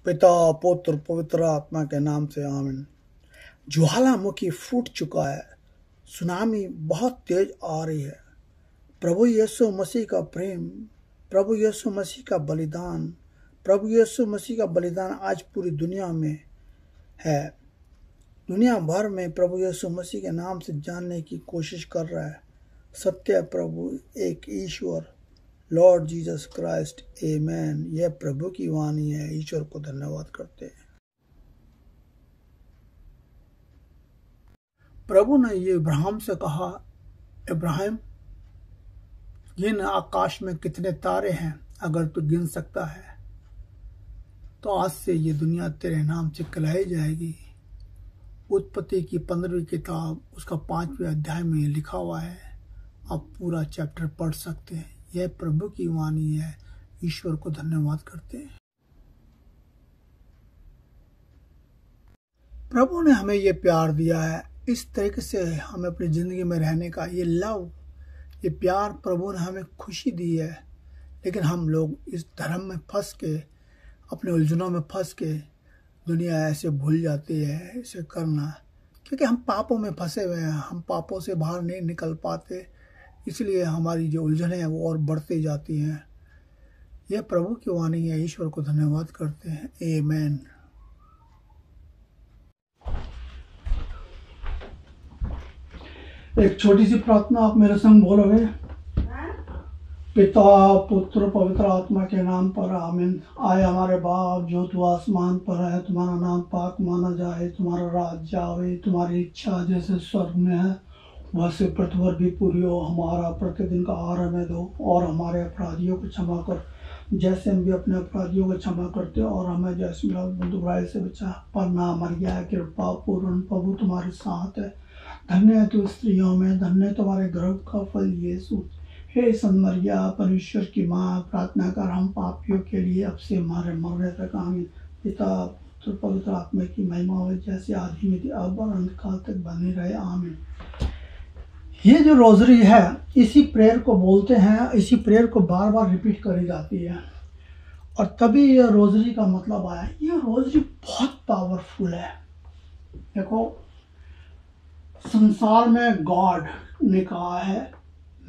पिता पुत्र पवित्र आत्मा के नाम से आमीन। ज्वालामुखी फूट चुका है, सुनामी बहुत तेज आ रही है। प्रभु यीशु मसीह का प्रेम, प्रभु यीशु मसीह का बलिदान, प्रभु यीशु मसीह का बलिदान आज पूरी दुनिया में है। दुनिया भर में प्रभु यीशु मसीह के नाम से जानने की कोशिश कर रहा है। सत्य प्रभु एक ईश्वर लॉर्ड जीसस क्राइस्ट, आमेन। यह प्रभु की वाणी है। ईश्वर को धन्यवाद करते हैं। प्रभु ने ये इब्राहिम से कहा, इब्राहिम गिन आकाश में कितने तारे हैं, अगर तू गिन सकता है तो आज से ये दुनिया तेरे नाम से कहलाई जाएगी। उत्पत्ति की 15वीं किताब उसका 5वें अध्याय में लिखा हुआ है। आप पूरा चैप्टर पढ़ सकते हैं। यह प्रभु की वाणी है। ईश्वर को धन्यवाद करते हैं। प्रभु ने हमें ये प्यार दिया है, इस तरीके से हमें अपनी जिंदगी में रहने का, ये लव, ये प्यार प्रभु ने हमें खुशी दी है। लेकिन हम लोग इस धर्म में फंस के, अपने उलझनों में फंस के दुनिया ऐसे भूल जाती है इसे करना, क्योंकि हम पापों में फंसे हुए हैं। हम पापों से बाहर नहीं निकल पाते, इसलिए हमारी जो उलझनें हैं वो और बढ़ती जाती हैं। यह प्रभु की वाणी है। ईश्वर को धन्यवाद करते हैं। आमेन। एक छोटी सी प्रार्थना आप मेरे संग बोलोगे। पिता पुत्र पवित्र आत्मा के नाम पर आमीन। आए हमारे बाप जो तू आसमान पर है, तुम्हारा नाम पाक माना जाए, तुम्हारा राज्य आवे, तुम्हारी इच्छा जैसे स्वर्ग में है वैसे पृथ्वी पर भी पूरी हो। हमारा प्रतिदिन का आहार हमें दो, और हमारे अपराधियों को क्षमा कर जैसे हम भी अपने अपराधियों को क्षमा करते हो, और हमें जैसे बुराई से बचा, पर ना मर गया। कृपा पूर्ण प्रभु तुम्हारे साथ है। धन्य है तू स्त्रियों में, धन्य तुम्हारे गर्भ का फल यीशु। हे सन्मरिया परमेश्वर की माँ, प्रार्थना कर हम पापियों के लिए अब से हमारे मरने तक। आमीन। पिता पुत्र पवित्र आत्मा की महिमा हो जैसे आदि में थी, अब और अंतकाल तक बनी रहे। आमीन। ये जो रोजरी है, इसी प्रेयर को बोलते हैं। इसी प्रेयर को बार बार रिपीट करी जाती है, और तभी ये रोजरी का मतलब आया। ये रोजरी बहुत पावरफुल है। देखो, संसार में गॉड ने कहा है,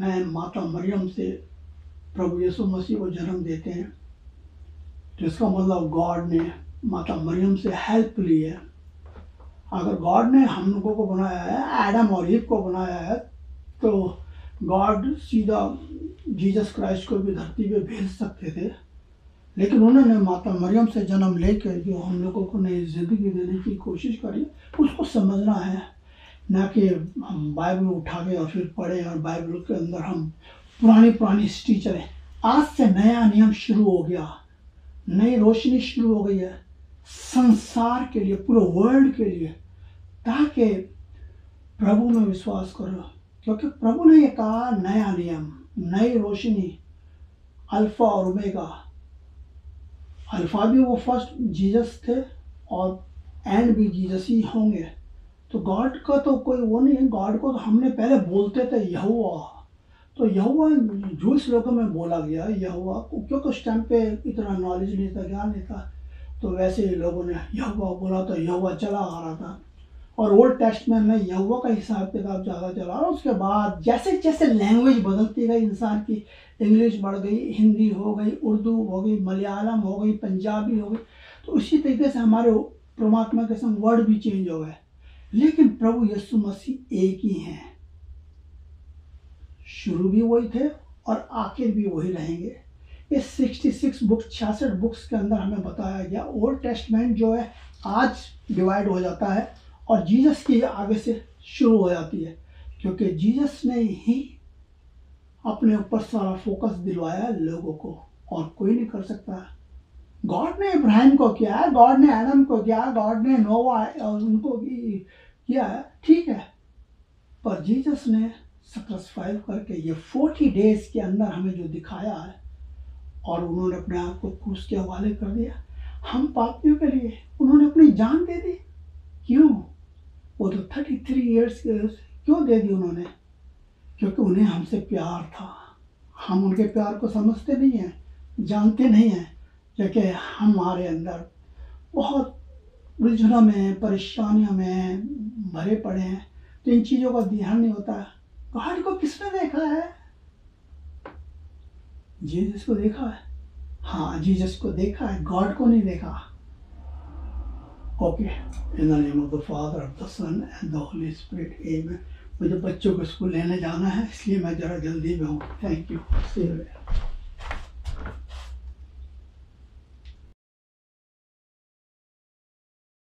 मैं माता मरियम से प्रभु यीशु मसीह को जन्म देते हैं, तो इसका मतलब गॉड ने माता मरियम से हेल्प ली है। अगर गॉड ने हम लोगों को बनाया है, एडम और ईव को बनाया है, तो गॉड सीधा जीसस क्राइस्ट को भी धरती पे भेज सकते थे। लेकिन उन्होंने माता मरियम से जन्म लेकर जो हम लोगों को नई जिंदगी देने की कोशिश करी, उसको समझना है, ना कि हम बाइबल उठा के और फिर पढ़े और बाइबल के अंदर हम पुरानी हिस्ट्री चले। आज से नया नियम शुरू हो गया, नई रोशनी शुरू हो गई है संसार के लिए, पूरे वर्ल्ड के लिए, ताकि प्रभु में विश्वास करो। क्योंकि प्रभु ने ये कहा, नया नियम, नई रोशनी, अल्फा और ओमेगा। अल्फा भी वो फर्स्ट जीसस थे, और एंड भी जीसस ही होंगे। तो गॉड का तो कोई वो नहीं है। गॉड को तो हमने पहले बोलते थे यहोवा, तो यहोवा जूस लोगों में बोला गया यहोवा, क्योंकि उस टाइम पे इतना नॉलेज नहीं था, ज्ञान नहीं था, तो वैसे ही लोगों ने यहोवा बोला, तो यहोवा चला आ रहा था। और ओल्ड टेस्टमेंट में यहोवा का हिसाब किताब ज़्यादा चला। और उसके बाद जैसे जैसे लैंग्वेज बदलती गई इंसान की, इंग्लिश बढ़ गई, हिंदी हो गई, उर्दू हो गई, मलयालम हो गई, पंजाबी हो गई, तो उसी तरीके से हमारे परमात्मा के संग वर्ड भी चेंज हो गए। लेकिन प्रभु यीशु मसीह एक ही हैं। शुरू भी वही थे और आखिर भी वही रहेंगे। ये 66 बुक्स, 66 बुक्स के अंदर हमें बताया गया। ओल्ड टेस्टमेंट जो है आज डिवाइड हो जाता है, और जीसस की आगे से शुरू हो जाती है, क्योंकि जीसस ने ही अपने ऊपर सारा फोकस दिलवाया लोगों को, और कोई नहीं कर सकता। गॉड ने इब्राहिम को किया है, गॉड ने एडम को किया, गॉड ने नोवा और उनको किया है, ठीक है, पर जीसस ने सैक्रिफाइस करके ये 40 डेज के अंदर हमें जो दिखाया है, और उन्होंने अपने आप को क्रूस के हवाले कर दिया हम पापियों के लिए। उन्होंने अपनी जान दे दी। क्यों? वो तो 33 ईयर्स के क्यों दे दी उन्होंने? क्योंकि उन्हें हमसे प्यार था। हम उनके प्यार को समझते नहीं हैं, जानते नहीं हैं, क्योंकि हमारे अंदर बहुत उलझनों में, परेशानियों में भरे पड़े हैं, तो इन चीज़ों का ध्यान नहीं होता। गॉड को किसने देखा है? जीसस को देखा है। हाँ, जीसस को देखा है, गॉड को नहीं देखा। Okay, in the name of the father, of the son and the holy spirit, amen. मुझे बच्चों को स्कूल लेने जाना है, इसलिए मैं ज़रा जल्दी में हूँ। Thank you.